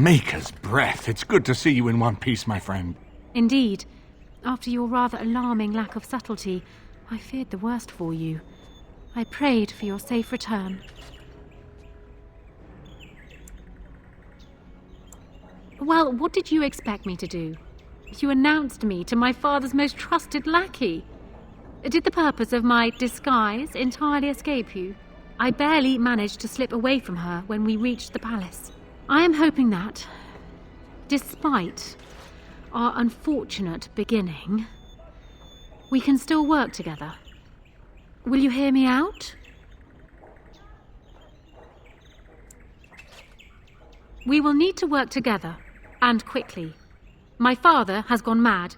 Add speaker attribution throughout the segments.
Speaker 1: maker's breath. It's good to see you in one piece, my friend.
Speaker 2: Indeed. After your rather alarming lack of subtlety, I feared the worst for you. I prayed for your safe return. Well, what did you expect me to do? You announced me to my father's most trusted lackey. Did the purpose of my disguise entirely escape you? I barely managed to slip away from her when we reached the palace. I am hoping that, despite our unfortunate beginning, we can still work together. Will you hear me out? We will need to work together, and quickly. My father has gone mad.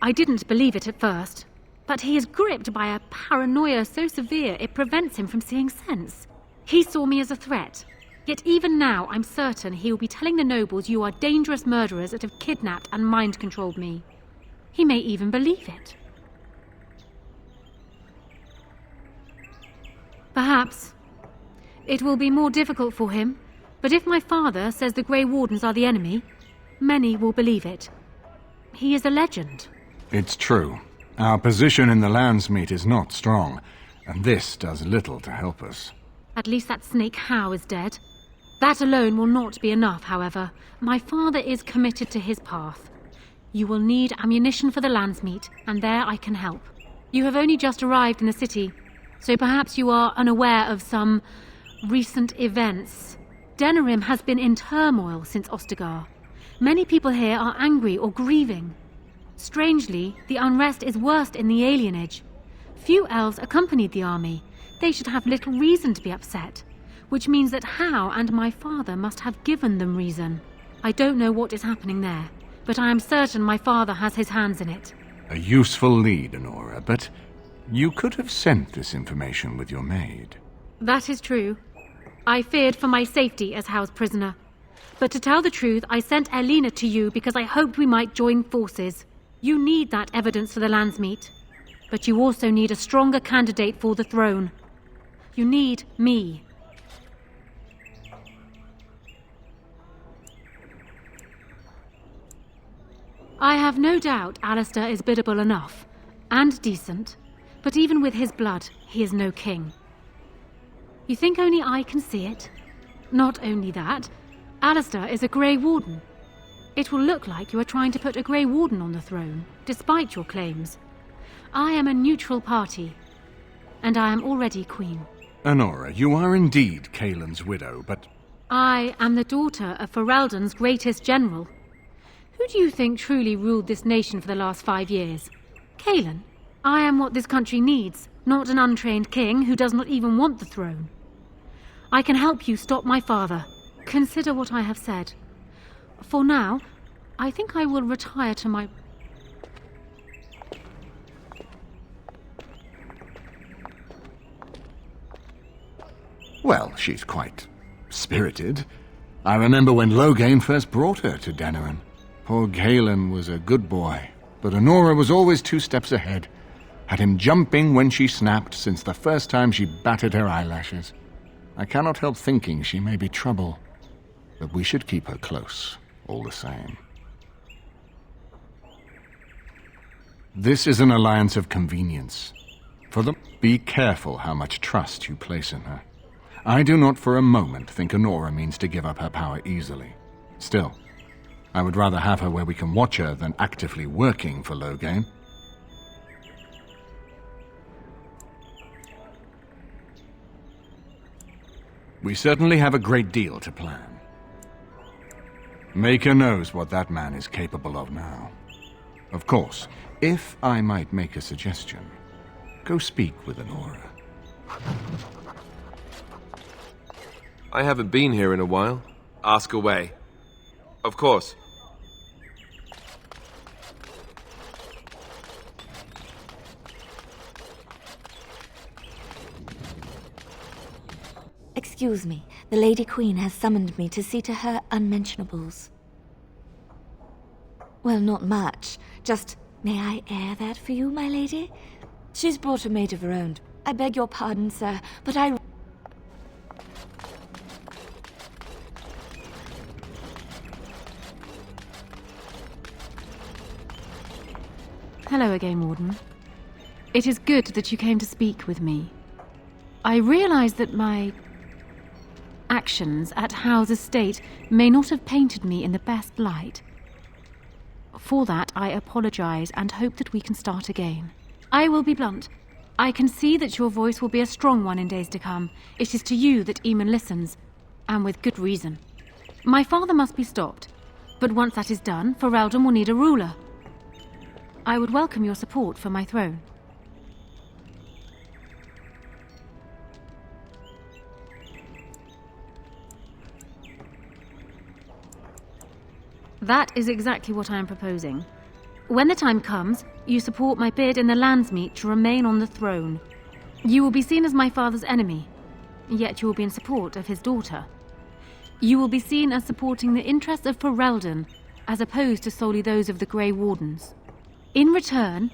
Speaker 2: I didn't believe it at first, but he is gripped by a paranoia so severe it prevents him from seeing sense. He saw me as a threat, yet even now I'm certain he will be telling the nobles you are dangerous murderers that have kidnapped and mind-controlled me. He may even believe it. Perhaps. It will be more difficult for him, but if my father says the Grey Wardens are the enemy, many will believe it. He is a legend.
Speaker 1: It's true. Our position in the Landsmeet is not strong, and this does little to help us.
Speaker 2: At least that snake Howe is dead. That alone will not be enough, however. My father is committed to his path. You will need ammunition for the Landsmeet, and there I can help. You have only just arrived in the city, so perhaps you are unaware of some recent events. Denerim has been in turmoil since Ostagar. Many people here are angry or grieving. Strangely, the unrest is worst in the Alienage. Few elves accompanied the army. They should have little reason to be upset, which means that Howe and my father must have given them reason. I don't know what is happening there, but I am certain my father has his hands in it.
Speaker 1: A useful lead, Honora, but you could have sent this information with your maid.
Speaker 2: That is true. I feared for my safety as Howe's prisoner. But to tell the truth, I sent Elena to you because I hoped we might join forces. You need that evidence for the Landsmeet, but you also need a stronger candidate for the throne. You need me. I have no doubt Alistair is biddable enough, and decent, but even with his blood, he is no king. You think only I can see it? Not only that, Alistair is a Grey Warden. It will look like you are trying to put a Grey Warden on the throne, despite your claims. I am a neutral party, and I am already queen.
Speaker 1: Honora, you are indeed Kaelin's widow, but...
Speaker 2: I am the daughter of Ferelden's greatest general. Who do you think truly ruled this nation for the last 5 years? Kaelin? I am what this country needs, not an untrained king who does not even want the throne. I can help you stop my father. Consider what I have said. For now, I think I will retire to my...
Speaker 1: Well, she's quite spirited. I remember when Loghain first brought her to Denerim. Poor Kaelin was a good boy, but Honora was always 2 steps ahead. Had him jumping when she snapped since the first time she batted her eyelashes. I cannot help thinking she may be trouble, but we should keep her close, all the same. This is an alliance of convenience. For them, be careful how much trust you place in her. I do not for a moment think Honora means to give up her power easily. Still, I would rather have her where we can watch her than actively working for Loghain. We certainly have a great deal to plan. Maker knows what that man is capable of now. Of course, if I might make a suggestion, go speak with Honora.
Speaker 3: I haven't been here in a while. Ask away. Of course.
Speaker 4: Excuse me, the Lady Queen has summoned me to see to her unmentionables. Well, not much. Just, may I air that for you, my lady? She's brought a maid of her own. I beg your pardon, sir, but
Speaker 2: Hello again, Warden. It is good that you came to speak with me. I realize that my actions at Howe's estate may not have painted me in the best light. For that, I apologize and hope that we can start again. I will be blunt. I can see that your voice will be a strong one in days to come. It is to you that Eamon listens, and with good reason. My father must be stopped, but once that is done, Ferelden will need a ruler. I would welcome your support for my throne. That is exactly what I am proposing. When the time comes, you support my bid in the Landsmeet to remain on the throne. You will be seen as my father's enemy, yet you will be in support of his daughter. You will be seen as supporting the interests of Ferelden, as opposed to solely those of the Grey Wardens. In return,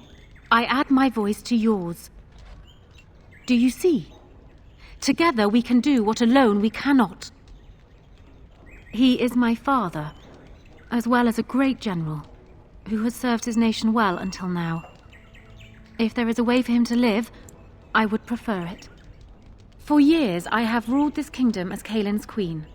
Speaker 2: I add my voice to yours. Do you see? Together we can do what alone we cannot. He is my father, as well as a great general, who has served his nation well until now. If there is a way for him to live, I would prefer it. For years, I have ruled this kingdom as Caelin's queen.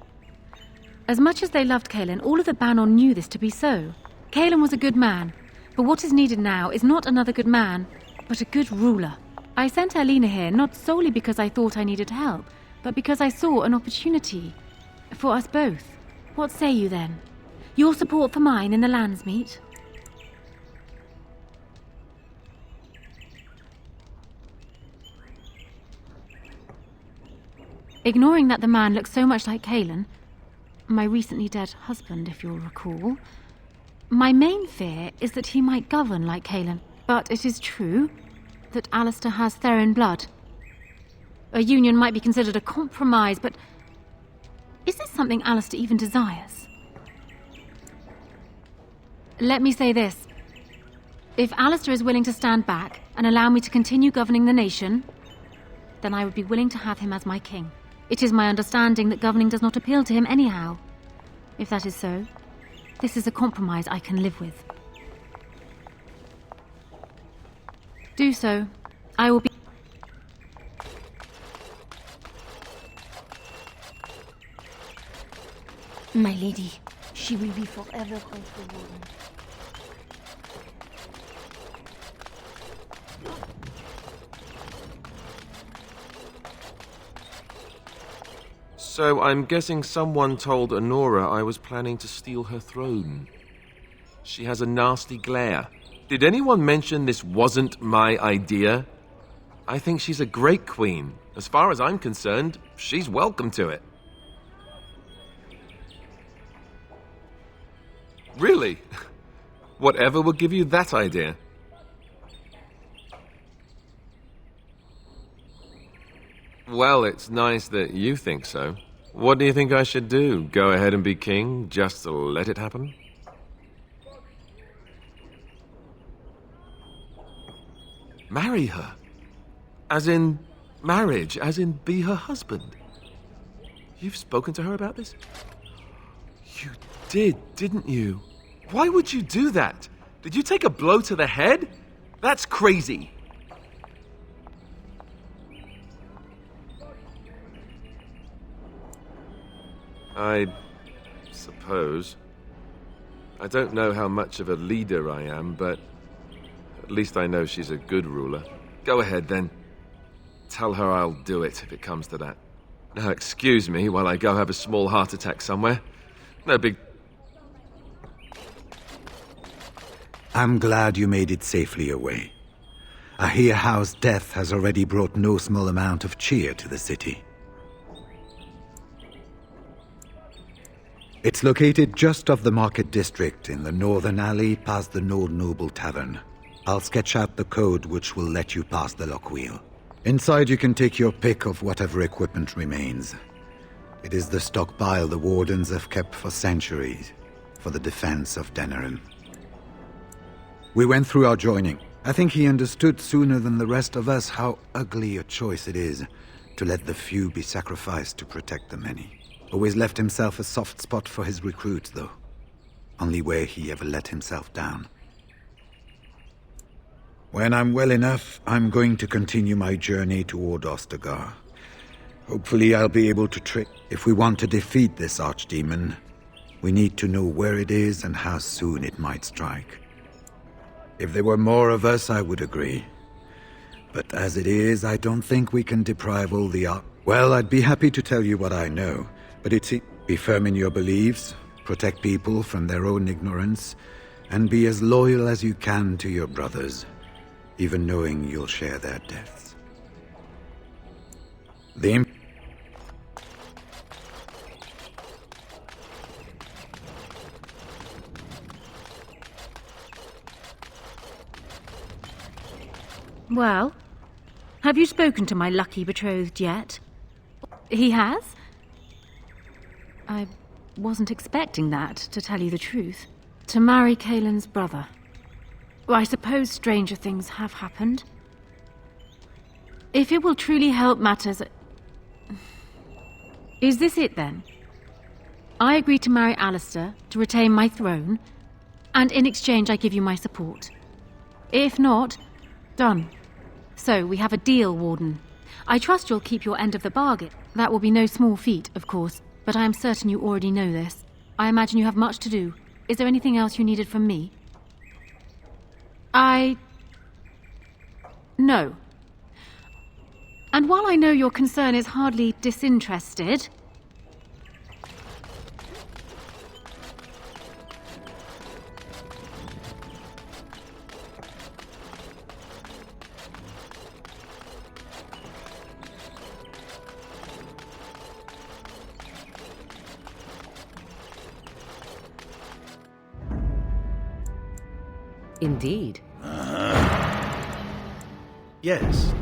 Speaker 2: As much as they loved Caelin, all of the Banon knew this to be so. Caelin was a good man, but what is needed now is not another good man, but a good ruler. I sent Alina here not solely because I thought I needed help, but because I saw an opportunity for us both. What say you then? Your support for mine in the Landsmeet? Ignoring that the man looks so much like Caelin, my recently dead husband, if you'll recall, my main fear is that he might govern like Caelin. But it is true that Alistair has Therin blood. A union might be considered a compromise, but is this something Alistair even desires? Let me say this. If Alistair is willing to stand back and allow me to continue governing the nation, then I would be willing to have him as my king. It is my understanding that governing does not appeal to him anyhow. If that is so, this is a compromise I can live with. Do so. I will be...
Speaker 4: My lady, she will be forever called the Warden.
Speaker 3: So I'm guessing someone told Honora I was planning to steal her throne. She has a nasty glare. Did anyone mention this wasn't my idea? I think she's a great queen. As far as I'm concerned, she's welcome to it. Really? Whatever would give you that idea? Well, it's nice that you think so. What do you think I should do? Go ahead and be king, just to let it happen? Marry her? As in marriage? As in be her husband? You've spoken to her about this? You did, didn't you? Why would you do that? Did you take a blow to the head? That's crazy. I suppose. I don't know how much of a leader I am, but at least I know she's a good ruler. Go ahead, then. Tell her I'll do it if it comes to that. Now, excuse me while I go have a small heart attack somewhere. No big...
Speaker 5: I'm glad you made it safely away. I hear Howe's death has already brought no small amount of cheer to the city. It's located just off the Market District in the northern alley past the Nord Noble Tavern. I'll sketch out the code which will let you pass the lock wheel. Inside you can take your pick of whatever equipment remains. It is the stockpile the Wardens have kept for centuries, for the defense of Denerim. We went through our joining. I think he understood sooner than the rest of us how ugly a choice it is to let the few be sacrificed to protect the many. Always left himself a soft spot for his recruits, though. Only where he ever let himself down. When I'm well enough, I'm going to continue my journey toward Ostagar. Hopefully I'll be able to trick. If we want to defeat this archdemon, we need to know where it is and how soon it might strike. If there were more of us, I would agree. But as it is, I don't think we can deprive all the Well, I'd be happy to tell you what I know, but be firm in your beliefs, protect people from their own ignorance, and be as loyal as you can to your brothers, even knowing you'll share their deaths.
Speaker 2: Well, have you spoken to my lucky betrothed yet? He has? I wasn't expecting that, to tell you the truth. To marry Kaelin's brother. Well, I suppose stranger things have happened. If it will truly help matters... Is this it, then? I agree to marry Alistair, to retain my throne, and in exchange I give you my support. If not, done. So, we have a deal, Warden. I trust you'll keep your end of the bargain. That will be no small feat, of course, but I am certain you already know this. I imagine you have much to do. Is there anything else you needed from me? No. And while I know your concern is hardly disinterested...
Speaker 6: Indeed.
Speaker 7: Yes.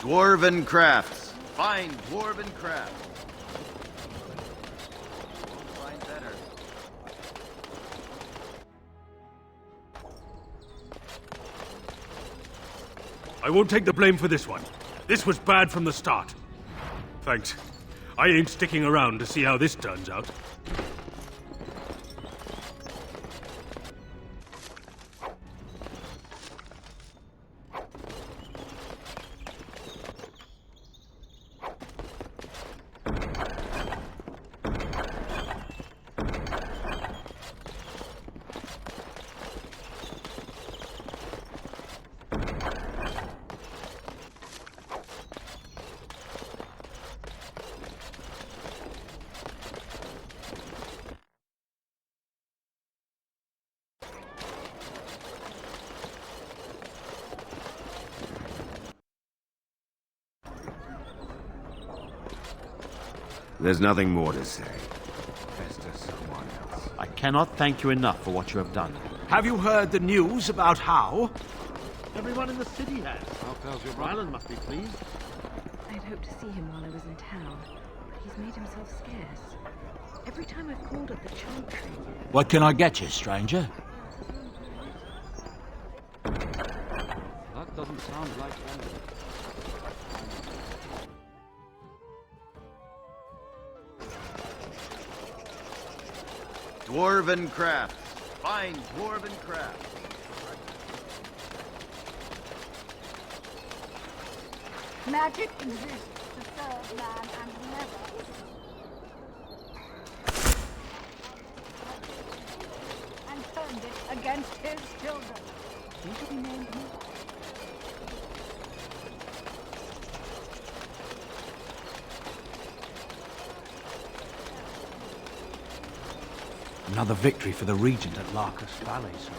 Speaker 7: Dwarven crafts. Fine dwarven crafts. Find better.
Speaker 8: I won't take the blame for this one. This was bad from the start. Thanks. I ain't sticking around to see how this turns out.
Speaker 7: There's nothing more to say. Best to someone else.
Speaker 9: I cannot thank you enough for what you have done.
Speaker 10: Have you heard the news about How?
Speaker 9: Everyone in the city has. Ryland must be pleased.
Speaker 6: I'd hoped to see him while I was in town, but he's made himself scarce. Every time I've called at the Chantry...
Speaker 10: What can I get you, stranger?
Speaker 9: That doesn't sound like London.
Speaker 7: Dwarven crafts. Fine dwarven crafts.
Speaker 11: Magic exists to serve man and never. And turned it against his children. He should be named him.
Speaker 10: Another victory for the Regent at Larkus Valley, sir.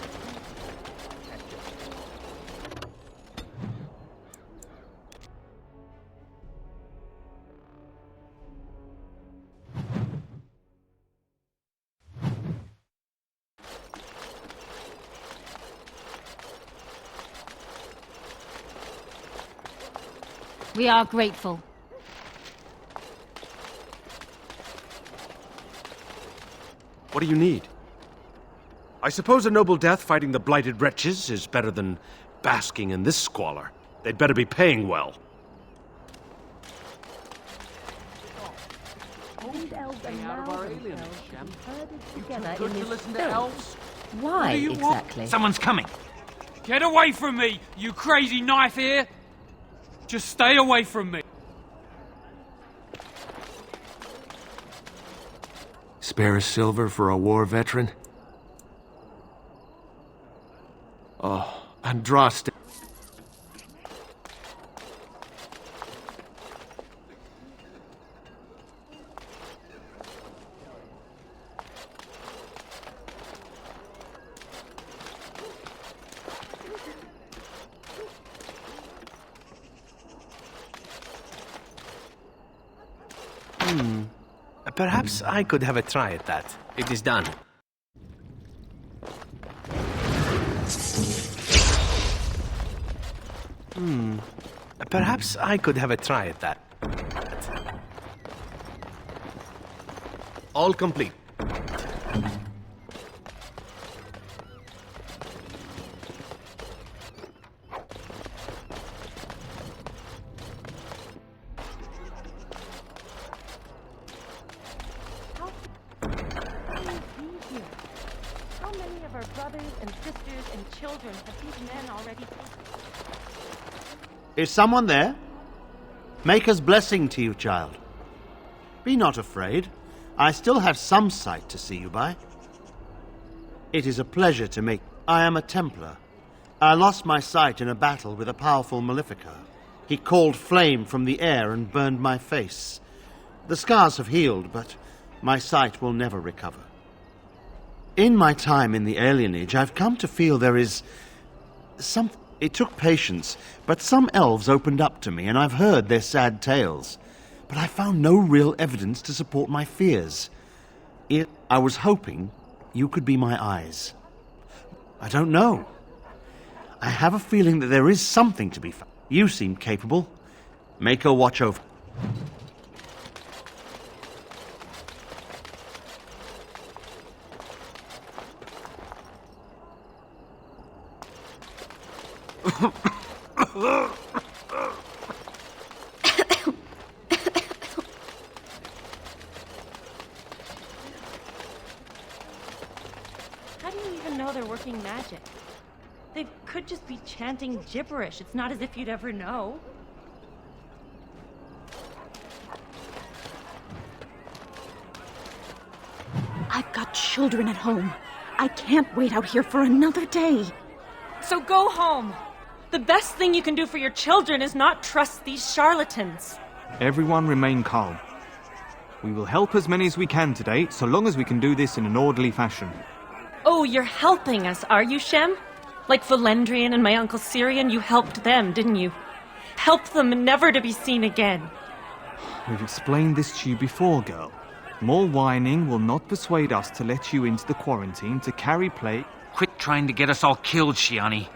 Speaker 2: We are grateful.
Speaker 8: What do you need? I suppose a noble death fighting the blighted wretches is better than basking in this squalor. They'd better be paying well.
Speaker 6: Why exactly?
Speaker 12: Someone's coming. Get away from me, you crazy knife ear! Just stay away from me.
Speaker 7: Spare a silver for a war veteran? Oh, Andraste.
Speaker 13: Perhaps I could have a try at that. It is done. Perhaps I could have a try at that. All complete.
Speaker 6: How many of our brothers and sisters and children have these men already taken?
Speaker 9: Is someone there? Maker's blessing to you, child. Be not afraid. I still have some sight to see you by. It is a pleasure to make... I am a Templar. I lost my sight in a battle with a powerful Maleficar. He called flame from the air and burned my face. The scars have healed, but my sight will never recover. In my time in the Alienage, I've come to feel there is some... It took patience, but some elves opened up to me, and I've heard their sad tales. But I found no real evidence to support my fears. I was hoping you could be my eyes. I don't know. I have a feeling that there is something to be found. You seem capable. Maker watch over.
Speaker 6: How do you even know they're working magic? They could just be chanting gibberish. It's not as if you'd ever know.
Speaker 11: I've got children at home. I can't wait out here for another day.
Speaker 6: So go home. The best thing you can do for your children is not trust these charlatans.
Speaker 14: Everyone remain calm. We will help as many as we can today, so long as we can do this in an orderly fashion.
Speaker 6: Oh, you're helping us, are you, Shem? Like Valendrian and my Uncle Syrian, you helped them, didn't you? Help them never to be seen again.
Speaker 14: We've explained this to you before, girl. More whining will not persuade us to let you into the quarantine to carry plague.
Speaker 12: Quit trying to get us all killed, Shiani.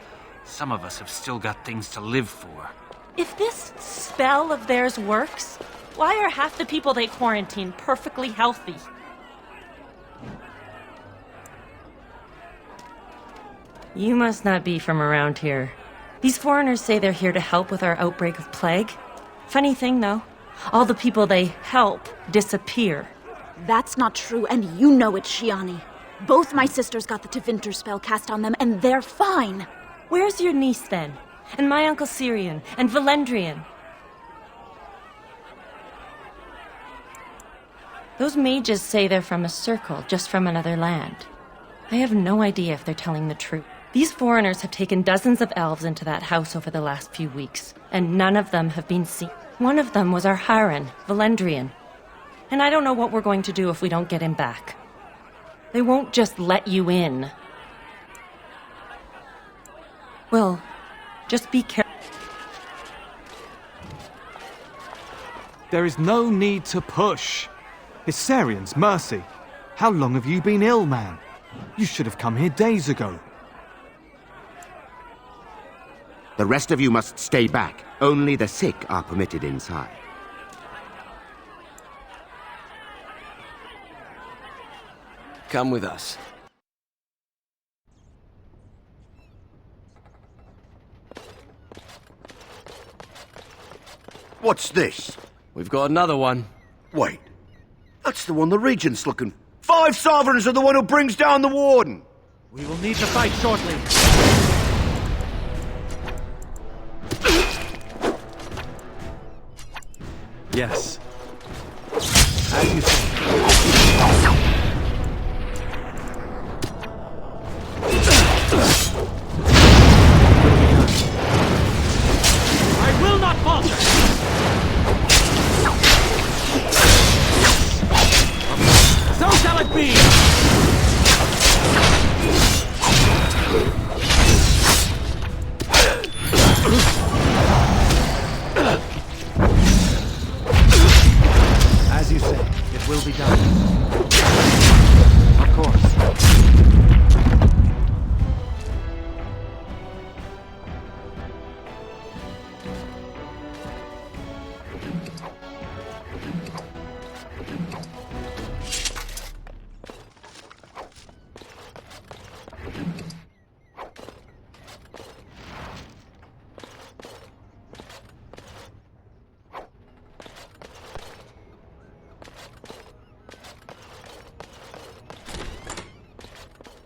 Speaker 12: Some of us have still got things to live for.
Speaker 6: If this spell of theirs works, why are half the people they quarantine perfectly healthy? You must not be from around here. These foreigners say they're here to help with our outbreak of plague. Funny thing, though, all the people they help disappear.
Speaker 11: That's not true, and you know it, Shiani. Both my sisters got the Tevinter spell cast on them, and they're fine.
Speaker 6: Where's your niece, then? And my Uncle Syrian? And Valendrian? Those mages say they're from a circle, just from another land. I have no idea if they're telling the truth. These foreigners have taken dozens of elves into that house over the last few weeks, and none of them have been seen. One of them was our Haran, Valendrian. And I don't know what we're going to do if we don't get him back. They won't just let you in. Well, just be careful.
Speaker 14: There is no need to push. Hysarians, mercy. How long have you been ill, man? You should have come here days ago.
Speaker 7: The rest of you must stay back. Only the sick are permitted inside.
Speaker 13: Come with us.
Speaker 15: What's this?
Speaker 13: We've got another one.
Speaker 15: Wait. That's the one the Regent's looking for. 5 sovereigns are the one who brings down the Warden.
Speaker 10: We will need to fight shortly.
Speaker 13: Yes. As you say.
Speaker 12: I will not falter!
Speaker 10: So shall it be!
Speaker 13: As you say, it will be done. Of course.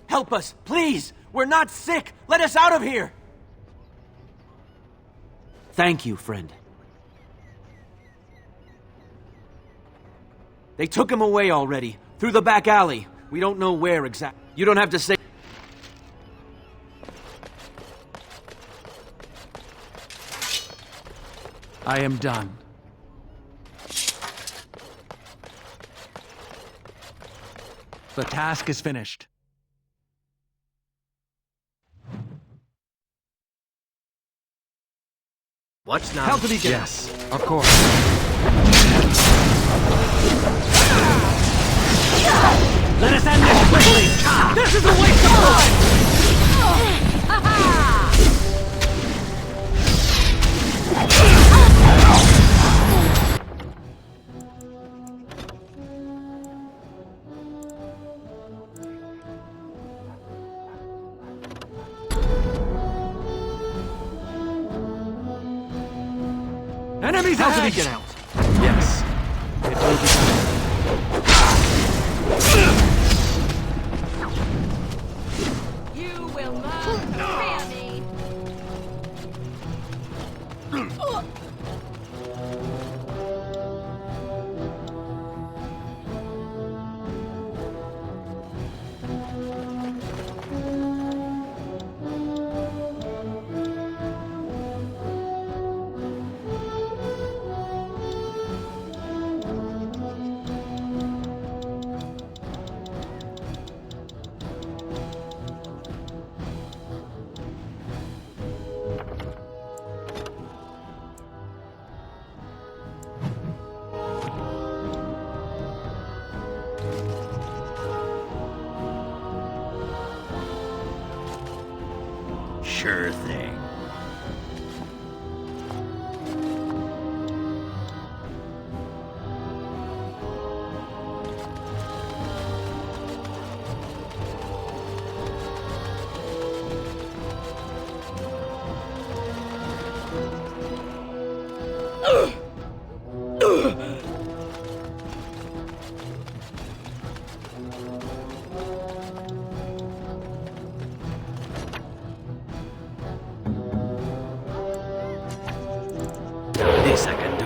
Speaker 10: Help us, please! We're not sick! Let us out of here! Thank you, friend. They took him away already, through the back alley. We don't know where exactly. You don't have to say...
Speaker 13: I am done. The task is finished.
Speaker 8: What's now?
Speaker 13: Help to begin. Yes, of course.
Speaker 10: Let us end this quickly! This is a waste of time!
Speaker 13: Enemies out to be get out. Yes, it will be done.
Speaker 16: You will learn to fear me.
Speaker 15: Sure thing.
Speaker 13: This I can do.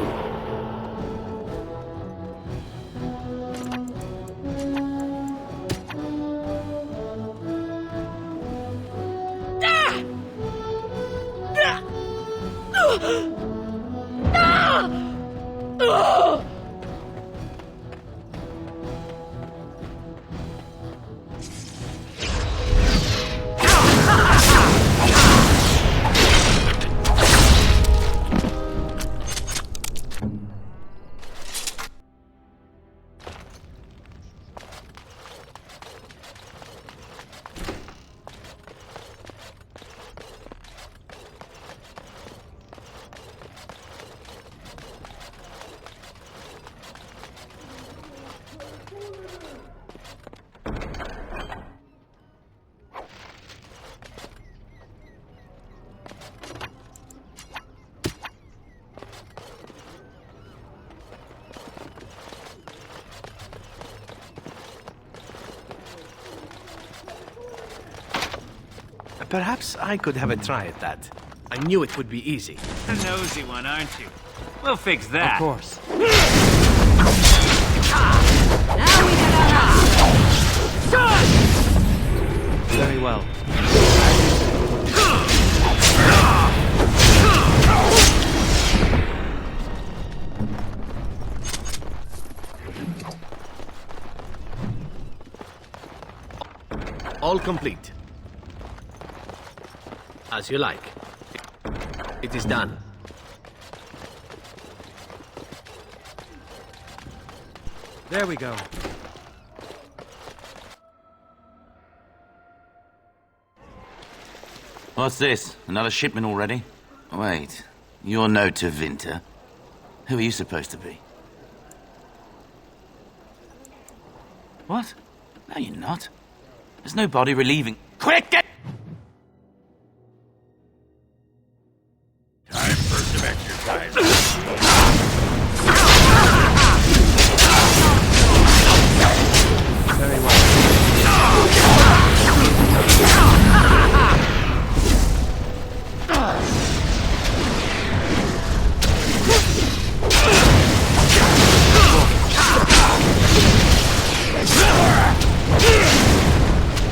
Speaker 13: Perhaps I could have a try at that. I knew it would be easy.
Speaker 10: A nosy one, aren't you? We'll fix that.
Speaker 13: Of course.
Speaker 16: Now we get our
Speaker 13: Very well. All complete. As you like. It is done.
Speaker 8: There we go.
Speaker 17: What's this? Another shipment already? Wait, you're no Tevinter. Who are you supposed to be? What? No, you're not. There's no body relieving. Quick, get...
Speaker 7: Time for some exercise.
Speaker 13: Very well.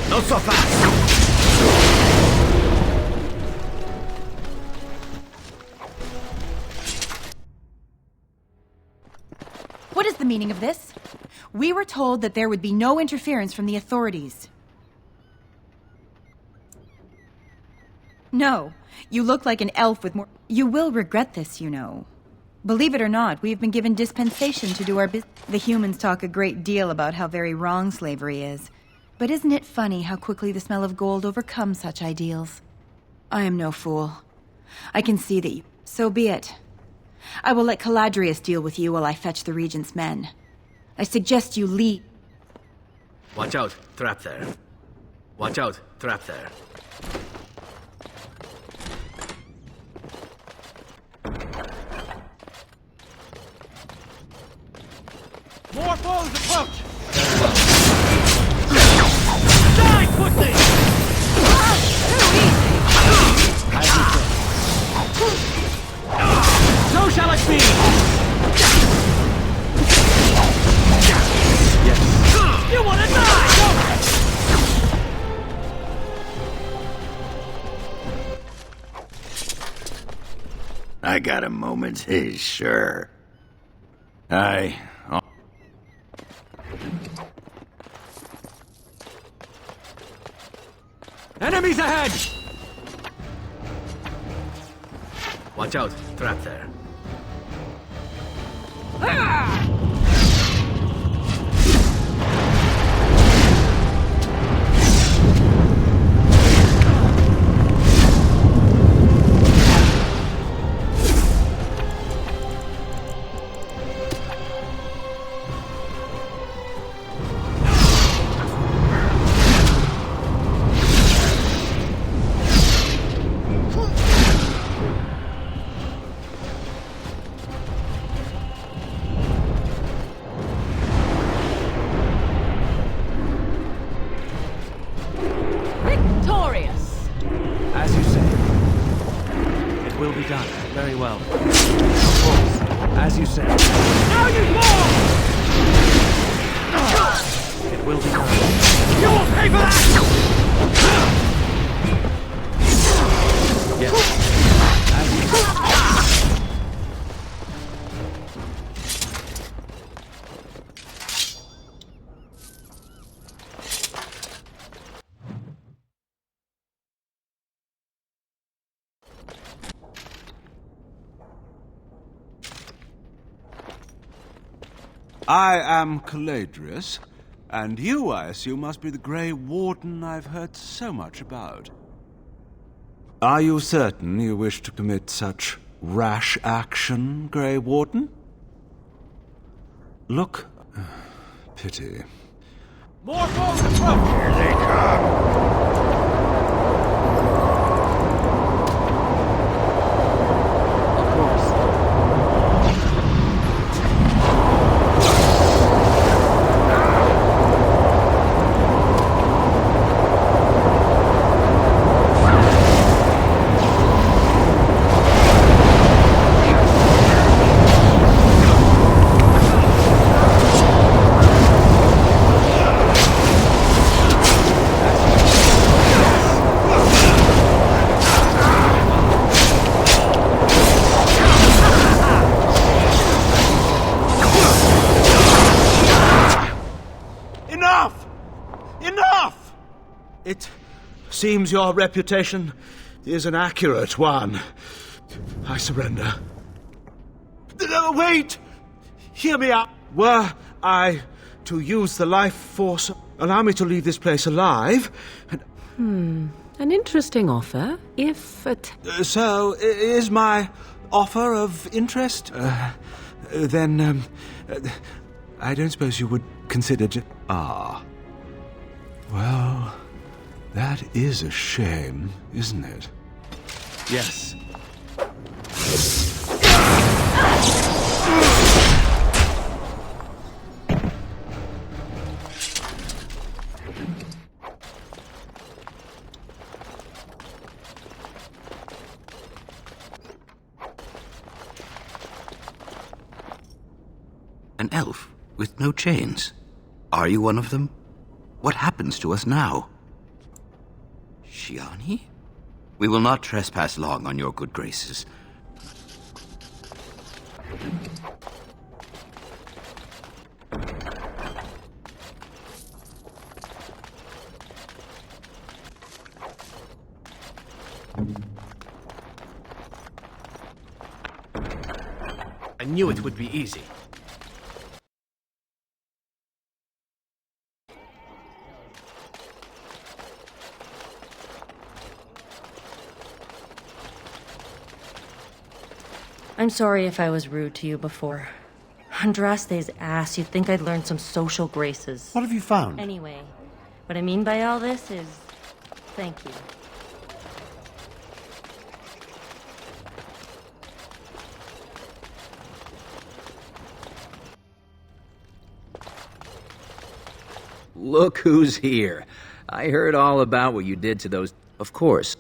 Speaker 15: Not so fast!
Speaker 18: What is the meaning of this? We were told that there would be no interference from the authorities. No, you look like an elf with more... You will regret this, you know. Believe it or not, we have been given dispensation to do our business. The humans talk a great deal about how very wrong slavery is. But isn't it funny how quickly the smell of gold overcomes such ideals? I am no fool. I can see that you... So be it. I will let Caladrius deal with you while I fetch the Regent's men. I suggest you leave.
Speaker 13: Watch out, trap there. Watch out, trap there.
Speaker 10: More foes approach! Die quickly! So shall it be! Yes. You wanna die!
Speaker 7: I got a moment's haste, sure.
Speaker 10: Enemies ahead!
Speaker 13: Watch out, trap there.
Speaker 16: victorious!
Speaker 8: As you say. It will be done. Very well. Of course. As you say.
Speaker 10: Now you fall!
Speaker 8: It will be done.
Speaker 10: You will pay for that!
Speaker 8: Yes. As you say.
Speaker 19: I am Caladrius, and you, I assume, must be the Grey Warden I've heard so much about. Are you certain you wish to commit such rash action, Grey Warden? Look... pity.
Speaker 10: More foes approach!
Speaker 7: Here they come!
Speaker 19: seems your reputation is an accurate one. I surrender. Wait! Hear me out. Were I to use the life force, allow me to leave this place alive, and...
Speaker 20: An interesting offer, if
Speaker 19: So, is my offer of interest? Then, I don't suppose you would consider... Well, that is a shame, isn't it?
Speaker 13: Yes.
Speaker 21: An elf with no chains. Are you one of them? What happens to us now? Shiani? We will not trespass long on your good graces.
Speaker 13: I knew it would be easy.
Speaker 6: I'm sorry if I was rude to you before. Andraste's ass, you'd think I'd learned some social graces.
Speaker 9: What have you found?
Speaker 6: Anyway, what I mean by all this is... thank you.
Speaker 22: Look who's here. I heard all about what you did to those... Of course.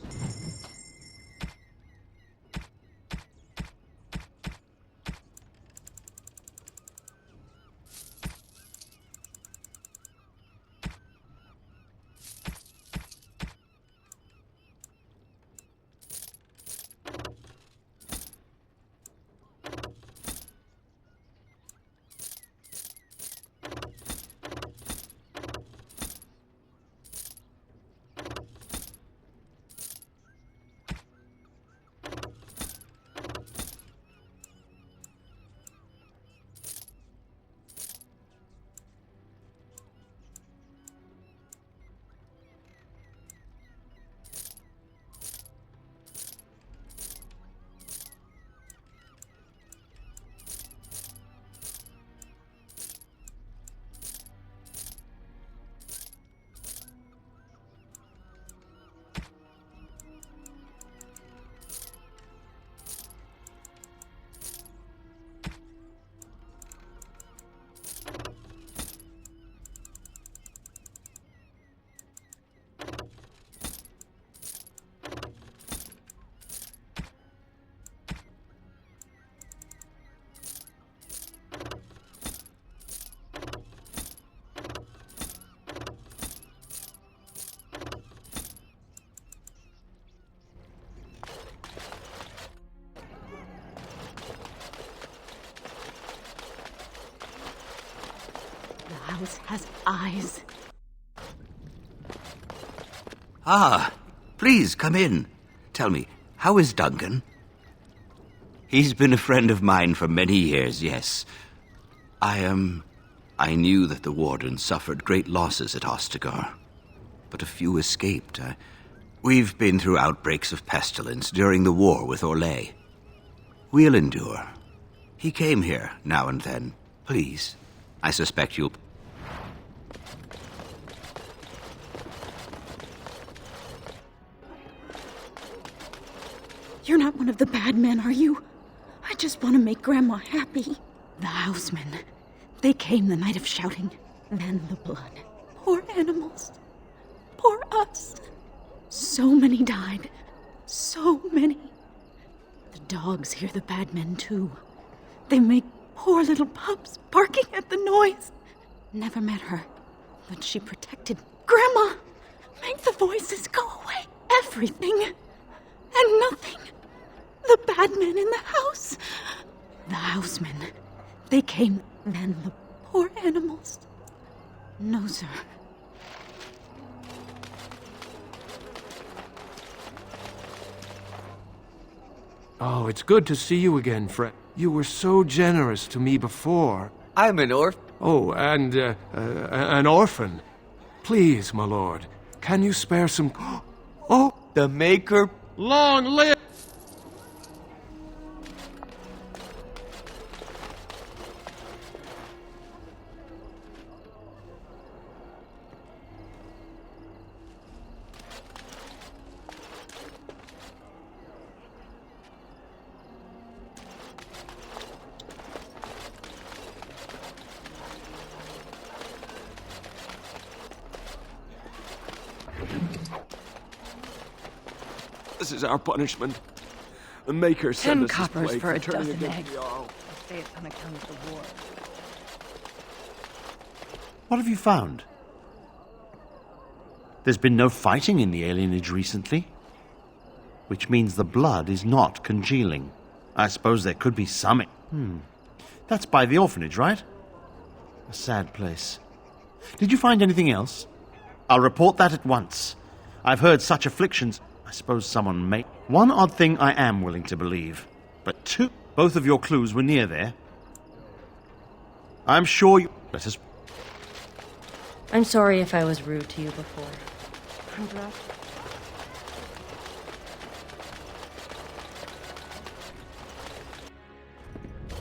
Speaker 11: The house has eyes.
Speaker 21: Ah, please come in. Tell me, how is Duncan? He's been a friend of mine for many years, yes. I knew that the Warden suffered great losses at Ostagar, but a few escaped. We've been through outbreaks of pestilence during the war with Orlais. We'll endure. He came here now and then. Please, I suspect you'll...
Speaker 11: You're not one of the bad men, are you? I just want to make Grandma happy. The housemen. They came the night of shouting. Then the blood. Poor animals. Poor us. So many died. So many. The dogs hear the bad men, too. They make poor little pups barking at the noise. Never met her, but she protected Grandma. Make the voices go away. Everything. And nothing. The bad men in the house. The housemen. They came, then the poor animals. No, sir.
Speaker 8: Oh, it's good to see you again, friend. You were so generous to me before.
Speaker 1: I'm an orphan.
Speaker 8: Oh, and an orphan. Please, my lord, can you spare some... Oh!
Speaker 1: The Maker...
Speaker 8: Long live... This is our punishment. The Maker sent
Speaker 20: 10
Speaker 8: us this
Speaker 20: coppers
Speaker 8: plague
Speaker 20: for a
Speaker 8: turning
Speaker 20: dozen
Speaker 8: against
Speaker 20: eggs.
Speaker 8: the Jarl.
Speaker 20: I say it's on account of the war.
Speaker 9: What have you found? There's been no fighting in the Alienage recently, which means the blood is not congealing. I suppose there could be some... That's by the orphanage, right? A sad place. Did you find anything else? I'll report that at once. I've heard such afflictions... I suppose someone may... One odd thing I am willing to believe, but two... Both of your clues were near there. I'm sure you... Let us...
Speaker 6: I'm sorry if I was rude to you before.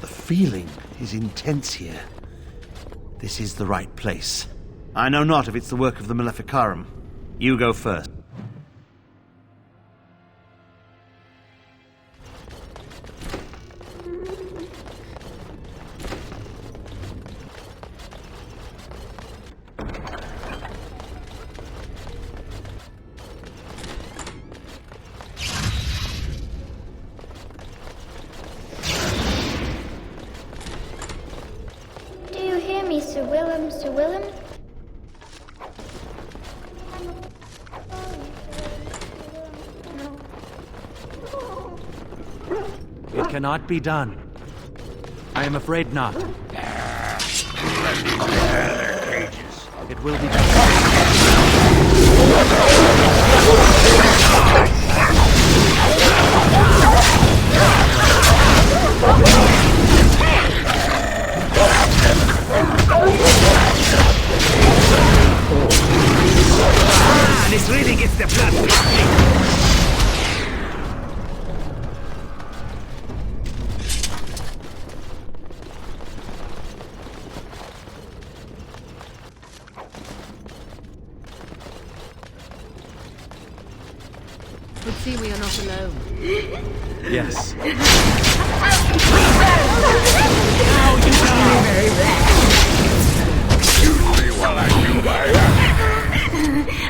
Speaker 9: The feeling is intense here. This is the right place. I know not if it's the work of the Maleficarum. You go first.
Speaker 4: Do you hear me, Sir Willem, Sir Willem?
Speaker 10: It cannot be done. I am afraid not. It will be
Speaker 1: This really gets the blood pumping.
Speaker 20: But see, we are not alone.
Speaker 10: Yes.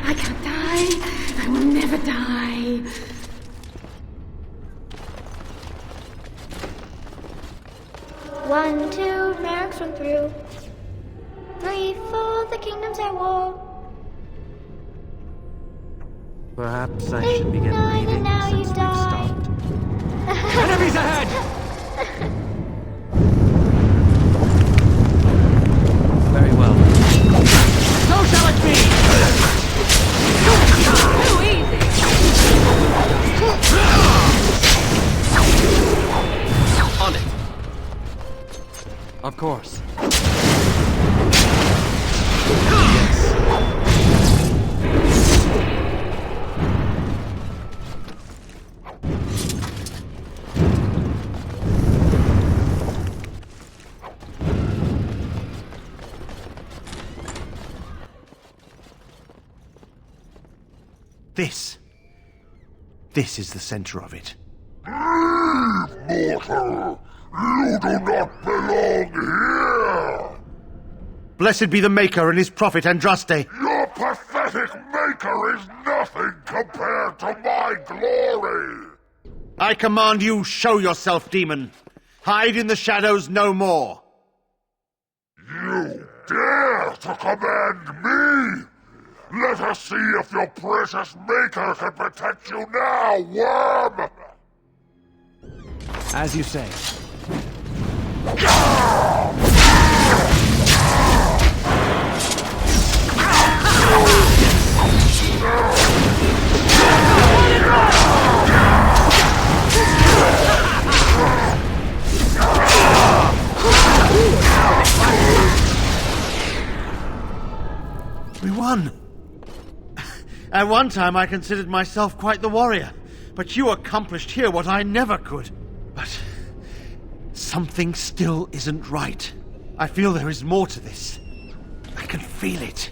Speaker 11: I can't die. I will never die.
Speaker 4: One, two, marks run through. 3, 4, the kingdom's at war.
Speaker 10: Perhaps I should begin
Speaker 4: Nine,
Speaker 10: reading
Speaker 4: and now
Speaker 10: since
Speaker 4: you
Speaker 10: we've
Speaker 4: die.
Speaker 10: stopped. Enemies ahead! Very well. So shall it be!
Speaker 16: Too easy!
Speaker 10: On it. Of course.
Speaker 9: This is the center of it.
Speaker 15: Mortal! You do not belong here!
Speaker 9: Blessed be the Maker and his prophet Andraste.
Speaker 15: Your pathetic Maker is nothing compared to my glory!
Speaker 9: I command you, show yourself, demon. Hide in the shadows no more.
Speaker 15: You dare to command me? Let us see if your precious Maker can protect you now, worm!
Speaker 10: As you say.
Speaker 9: one. At one time I considered myself quite the warrior, but you accomplished here what I never could. But something still isn't right. I feel there is more to this. I can feel it.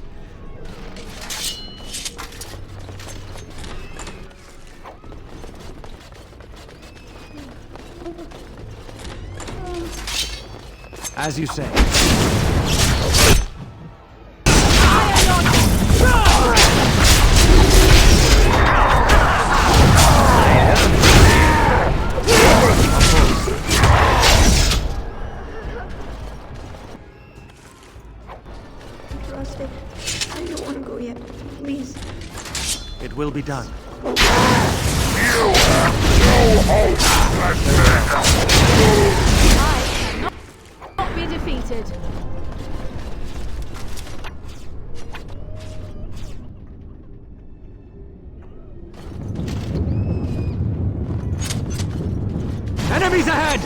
Speaker 10: As you say.
Speaker 4: Rusty, I don't want to go yet. Please.
Speaker 9: It will be done.
Speaker 20: Not be defeated.
Speaker 10: Enemies ahead!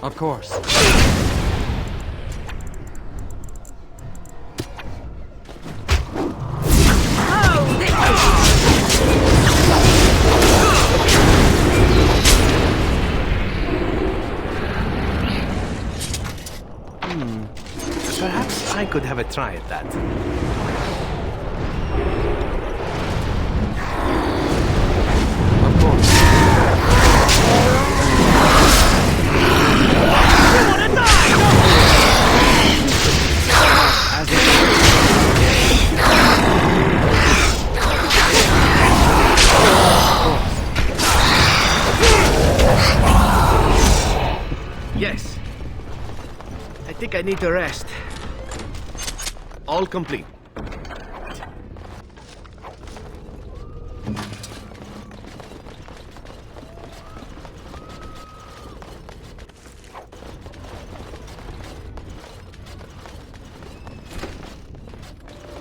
Speaker 10: Of course.
Speaker 13: Perhaps I could have a try at that.
Speaker 10: Of course. You wanna die? As
Speaker 13: Yes. I think I need to rest. All complete.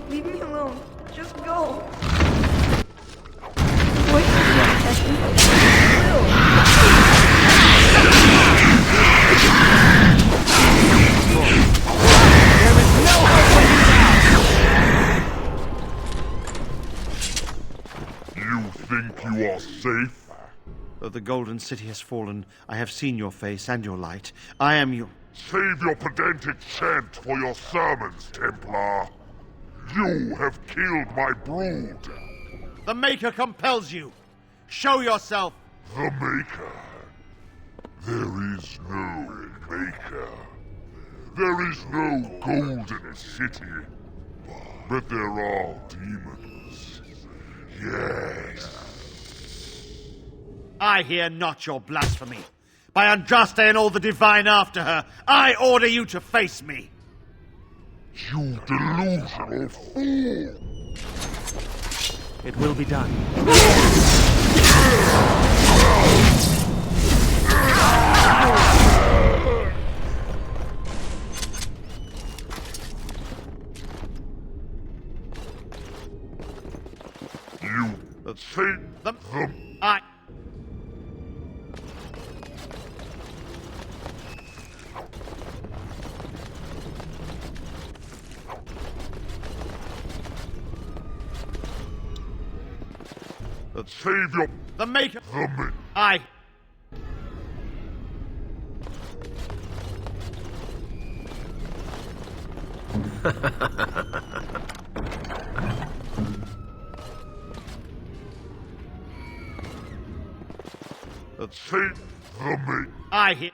Speaker 4: Leave me alone. Just go.
Speaker 15: You think you are safe?
Speaker 9: Though the Golden City has fallen, I have seen your face and your light. I am your...
Speaker 15: Save your pedantic chant for your sermons, Templar. You have killed my brood.
Speaker 9: The Maker compels you. Show yourself.
Speaker 15: The Maker? There is no Maker. There is no Golden City. But there are demons. Yes.
Speaker 9: I hear not your blasphemy. By Andraste and all the divine after her, I order you to face me.
Speaker 15: You delusional fool!
Speaker 9: It will be done.
Speaker 15: You say them.
Speaker 9: I...
Speaker 15: Save your...
Speaker 9: The Maker...
Speaker 15: The Maker...
Speaker 9: I...
Speaker 15: Save the Maker...
Speaker 9: I hear...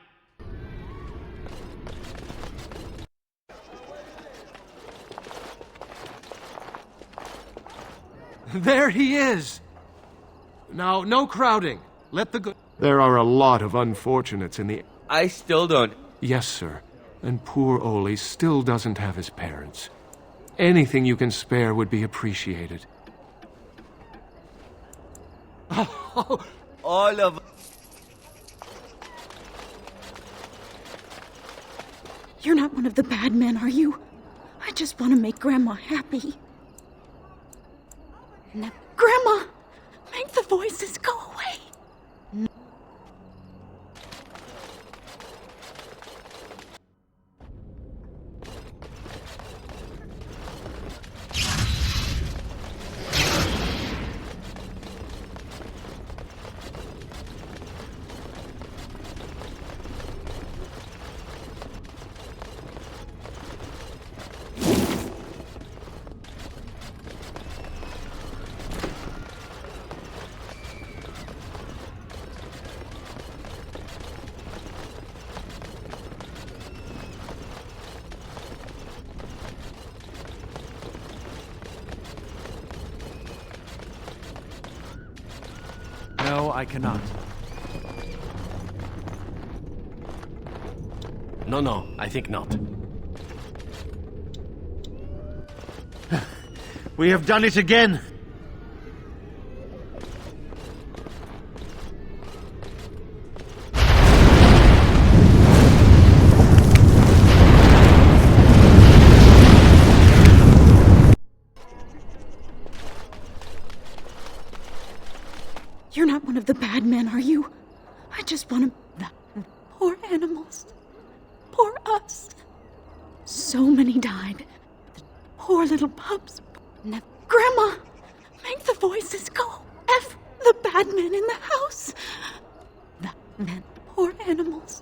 Speaker 8: There he is! Now, no crowding. Let the good...
Speaker 3: There are a lot of unfortunates in the...
Speaker 1: I still don't...
Speaker 3: Yes, sir. And poor Oli still doesn't have his parents. Anything you can spare would be appreciated.
Speaker 1: All of...
Speaker 11: You're not one of the bad men, are you? I just want to make Grandma happy. Grandma! Make the voices go away!
Speaker 10: I cannot.
Speaker 8: No, I think not.
Speaker 9: We have done it again!
Speaker 11: You're not one of the bad men, are you? I just want to... The poor animals. Poor us. So many died. The poor little pups. Grandma! Make the voices go. F the bad men in the house. The poor animals.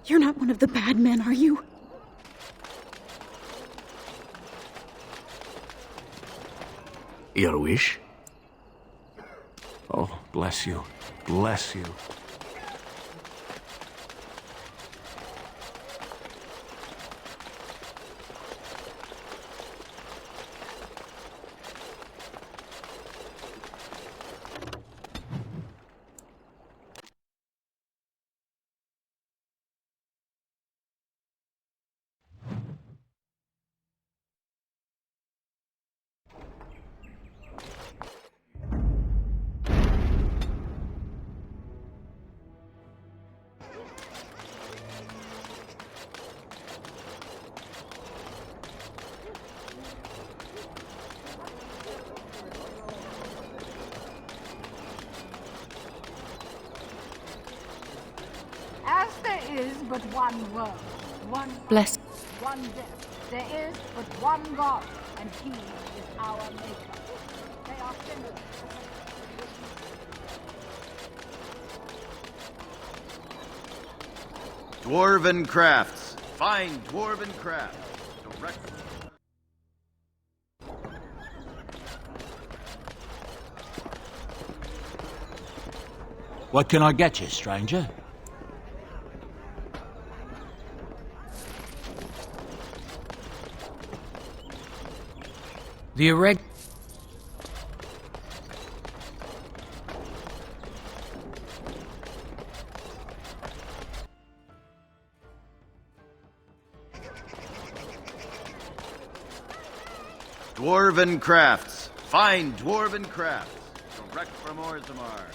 Speaker 11: You're not one of the bad men, are you?
Speaker 21: Your wish?
Speaker 3: Oh, bless you. Bless you.
Speaker 16: As there is but one world, one
Speaker 6: Bless.
Speaker 16: one death, there is but one God, and He is our Maker. They are sinners.
Speaker 7: Dwarven crafts. Fine dwarven crafts. Direct.
Speaker 10: What can I get you, stranger? The erect...
Speaker 7: Dwarven crafts. Fine dwarven crafts. Direct from Orzammar.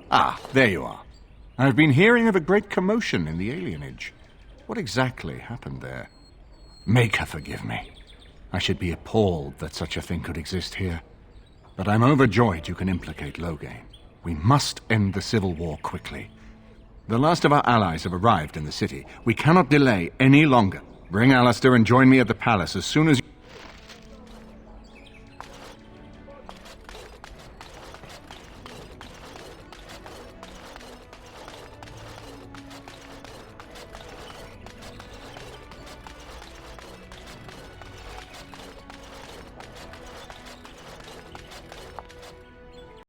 Speaker 2: Ah, there you are. I've been hearing of a great commotion in the Alienage. What exactly happened there? Maker forgive me. I should be appalled that such a thing could exist here. But I'm overjoyed you can implicate Loghain. We must end the civil war quickly. The last of our allies have arrived in the city. We cannot delay any longer. Bring Alistair and join me at the palace as soon as you...